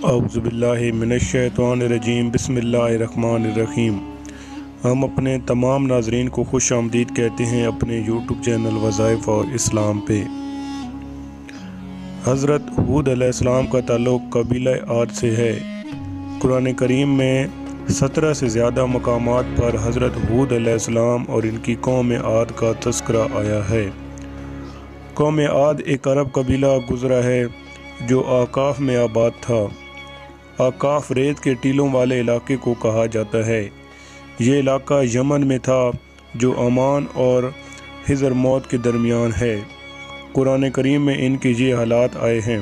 اعوذ باللہ من الشیطان الرجیم بسم اللہ الرحمن الرحیم۔ ہم اپنے تمام ناظرین کو خوش آمدید کہتے ہیں اپنے یوٹیوب چینل وظائف اور اسلام پہ۔ حضرت ہود علیہ السلام کا تعلق قبیلہ عاد سے ہے۔ قرآن کریم میں 17 سے زیادہ مقامات پر حضرت ہود علیہ السلام اور ان کی قوم عاد کا تذکرہ آیا ہے۔ قوم عاد ایک عرب قبیلہ گزرا ہے جو آکاف میں آباد تھا۔ آکاف ریت کے ٹیلوں والے علاقے کو کہا جاتا ہے۔ یہ علاقہ یمن میں تھا جو عمان اور حضر موت کے درمیان ہے۔ قرآن کریم میں ان کے یہ حالات آئے ہیں۔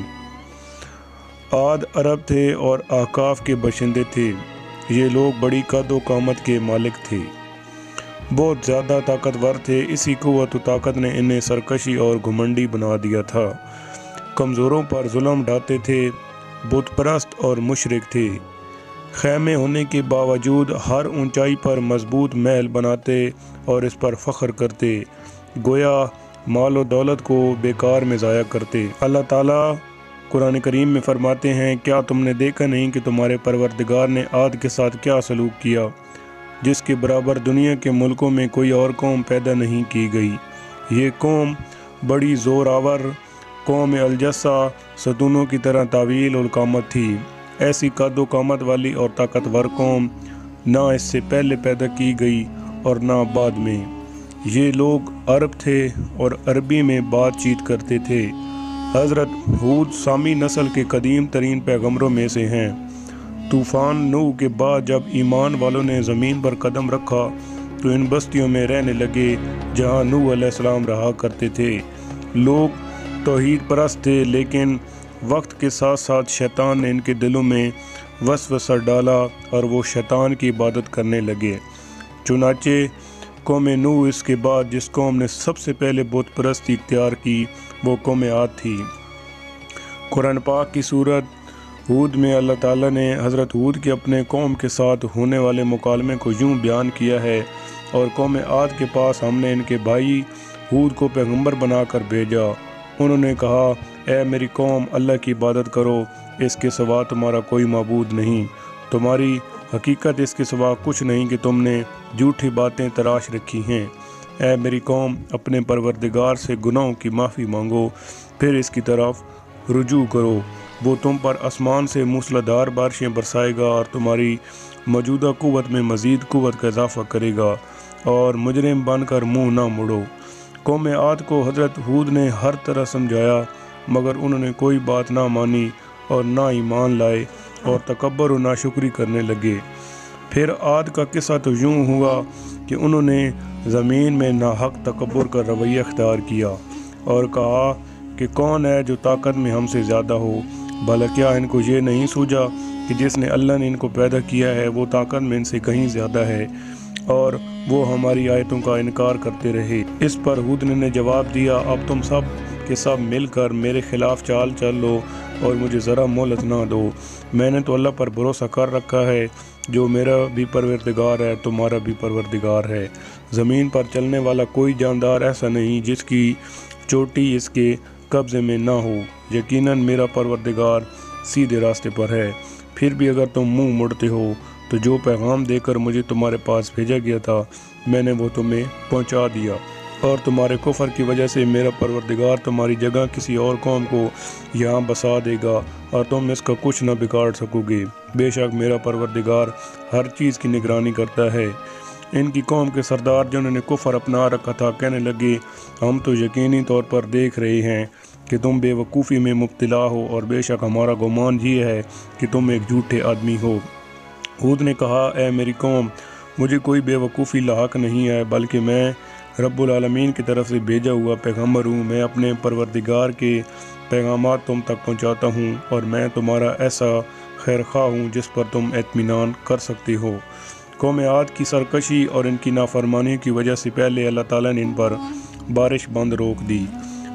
عاد عرب تھے اور آکاف کے باشندے تھے۔ یہ لوگ بڑی قد و قامت کے مالک تھے، بہت زیادہ طاقتور تھے۔ اسی قوت و طاقت نے انہیں سرکشی اور گھمنڈی بنا دیا تھا۔ کمزوروں پر ظلم ڈھاتے تھے، بت پرست اور مشرک تھے۔ خیمے ہونے کے باوجود ہر اونچائی پر مضبوط محل بناتے اور اس پر فخر کرتے، گویا مال و دولت کو بیکار میں ضائع کرتے۔ اللہ تعالیٰ قرآن کریم میں فرماتے ہیں، کیا تم نے دیکھا نہیں کہ تمہارے پروردگار نے عاد کے ساتھ کیا سلوک کیا، جس کے برابر دنیا کے ملکوں میں کوئی اور قوم پیدا نہیں کی گئی۔ یہ قوم بڑی زور آور قوم الجثہ ستونوں کی طرح طویل القامت تھی۔ ایسی قد و قامت والی اور طاقتور قوم نہ اس سے پہلے پیدا کی گئی اور نہ بعد میں۔ یہ لوگ عرب تھے اور عربی میں بات چیت کرتے تھے۔ حضرت ہود سامی نسل کے قدیم ترین پیغمبروں میں سے ہیں۔ طوفان نوح کے بعد جب ایمان والوں نے زمین پر قدم رکھا تو ان بستیوں میں رہنے لگے جہاں نوح علیہ السلام رہا کرتے تھے۔ لوگ توحید پرست تھے، لیکن وقت کے ساتھ ساتھ شیطان نے ان کے دلوں میں وسوسہ ڈالا اور وہ شیطان کی عبادت کرنے لگے۔ چنانچہ قوم نوح اس کے بعد جس قوم نے سب سے پہلے بت پرستی اختیار کی وہ قوم عاد تھی۔ قرآن پاک کی سورت ہود میں اللہ تعالیٰ نے حضرت ہود کے اپنے قوم کے ساتھ ہونے والے مکالمے کو یوں بیان کیا ہے، اور قوم عاد کے پاس ہم نے ان کے بھائی ہود کو پیغمبر بنا کر بھیجا۔ انہوں نے کہا، اے میری قوم، اللہ کی عبادت کرو، اس کے سوا تمہارا کوئی معبود نہیں۔ تمہاری حقیقت اس کے سوا کچھ نہیں کہ تم نے جھوٹی باتیں تراش رکھی ہیں۔ اے میری قوم، اپنے پروردگار سے گناہوں کی معافی مانگو، پھر اس کی طرف رجوع کرو۔ وہ تم پر آسمان سے موسلادھار بارشیں برسائے گا اور تمہاری موجودہ قوت میں مزید قوت کا اضافہ کرے گا، اور مجرم بن کر منہ نہ مڑو۔ قوم عاد کو حضرت ہود نے ہر طرح سمجھایا، مگر انہوں نے کوئی بات نہ مانی اور نہ ایمان لائے اور تکبر و ناشکری کرنے لگے۔ پھر عاد کا قصہ تو یوں ہوا کہ انہوں نے زمین میں ناحق تکبر کا رویہ اختیار کیا اور کہا کہ کون ہے جو طاقت میں ہم سے زیادہ ہو۔ بھلا کیا ان کو یہ نہیں سوجا کہ جس نے اللہ نے ان کو پیدا کیا ہے وہ طاقت میں ان سے کہیں زیادہ ہے، اور وہ ہماری آیتوں کا انکار کرتے رہے۔ اس پر ہود نے جواب دیا، اب تم سب کے سب مل کر میرے خلاف چال چل لو اور مجھے ذرا مہلت نہ دو۔ میں نے تو اللہ پر بھروسہ کر رکھا ہے، جو میرا بھی پروردگار ہے تمہارا بھی پروردگار ہے۔ زمین پر چلنے والا کوئی جاندار ایسا نہیں جس کی چوٹی اس کے قبضے میں نہ ہو۔ یقیناً میرا پروردگار سیدھے راستے پر ہے۔ پھر بھی اگر تم منہ مڑتے ہو تو جو پیغام دے کر مجھے تمہارے پاس بھیجا گیا تھا میں نے وہ تمہیں پہنچا دیا، اور تمہارے کفر کی وجہ سے میرا پروردگار تمہاری جگہ کسی اور قوم کو یہاں بسا دے گا اور تم اس کا کچھ نہ بگاڑ سکو گے۔ بے شک میرا پروردگار ہر چیز کی نگرانی کرتا ہے۔ ان کی قوم کے سردار جنہوں نے کفر اپنا رکھا تھا کہنے لگے، ہم تو یقینی طور پر دیکھ رہے ہیں کہ تم بے وقوفی میں مبتلا ہو، اور بے شک ہمارا گمان یہ ہے کہ تم ایک جھوٹے آدمی ہو۔ ہود نے کہا، اے میری قوم، مجھے کوئی بے وقوفی لاحق نہیں ہے، بلکہ میں رب العالمین کی طرف سے بھیجا ہوا پیغمبر ہوں۔ میں اپنے پروردگار کے پیغامات تم تک پہنچاتا ہوں، اور میں تمہارا ایسا خیر خواہ ہوں جس پر تم اطمینان کر سکتے ہو۔ قوم عاد کی سرکشی اور ان کی نافرمانی کی وجہ سے پہلے اللہ تعالیٰ نے ان پر بارش بند روک دی۔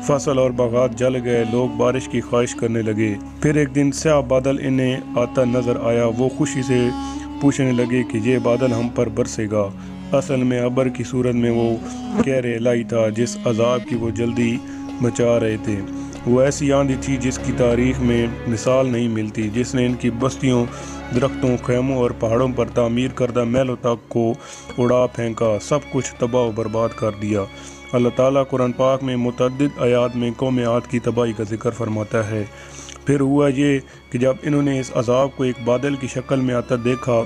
فصل اور باغات جل گئے، لوگ بارش کی خواہش کرنے لگے۔ پھر ایک دن سیاہ بادل انہیں آتا نظر آیا۔ وہ خوشی سے پوچھنے لگے کہ یہ بادل ہم پر برسے گا۔ اصل میں ابر کی صورت میں وہ کہر الہی تھا جس عذاب کی وہ جلدی مچا رہے تھے۔ وہ ایسی آندھی تھی جس کی تاریخ میں مثال نہیں ملتی، جس نے ان کی بستیوں، درختوں، خیموں اور پہاڑوں پر تعمیر کردہ محلوں تک کو اڑا پھینکا، سب کچھ تباہ و برباد کر دیا۔ اللہ تعالیٰ قرآن پاک میں متعدد آیات میں قوم عاد کی تباہی کا ذکر فرماتا ہے۔ پھر ہوا یہ کہ جب انہوں نے اس عذاب کو ایک بادل کی شکل میں آتا دیکھا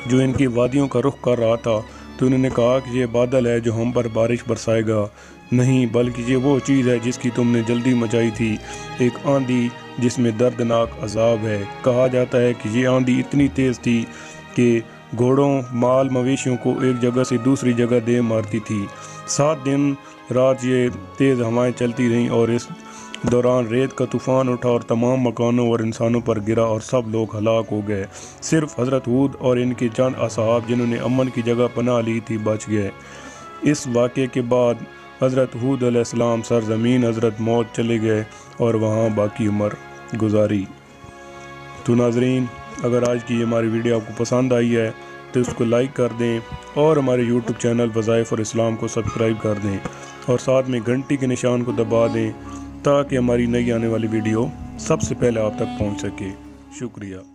جو ان کی وادیوں کا رخ کر رہا تھا، تو انہوں نے کہا کہ یہ بادل ہے جو ہم پر بارش برسائے گا۔ نہیں، بلکہ یہ وہ چیز ہے جس کی تم نے جلدی مچائی تھی، ایک آندھی جس میں دردناک عذاب ہے۔ کہا جاتا ہے کہ یہ آندھی اتنی تیز تھی کہ گھوڑوں، مال مویشیوں کو ایک جگہ سے دوسری جگہ دے مارتی تھی۔ 7 دن رات یہ تیز ہوائیں چلتی رہیں اور اس دوران ریت کا طوفان اٹھا اور تمام مکانوں اور انسانوں پر گرا اور سب لوگ ہلاک ہو گئے۔ صرف حضرت ہود اور ان کے چند اصحاب جنہوں نے امن کی جگہ پناہ لی تھی بچ گئے۔ اس واقعے کے بعد حضرت ہود علیہ السلام سرزمین حضرت موت چلے گئے اور وہاں باقی عمر گزاری۔ تو ناظرین، اگر آج کی ہماری ویڈیو آپ کو پسند آئی ہے تو اس کو لائک کر دیں اور ہمارے یوٹیوب چینل وظائف اور اسلام کو سبسکرائب کر دیں اور ساتھ میں گھنٹی کے نشان کو دبا دیں تاکہ ہماری نئی آنے والی ویڈیو سب سے پہلے آپ تک پہنچ سکے۔ شکریہ۔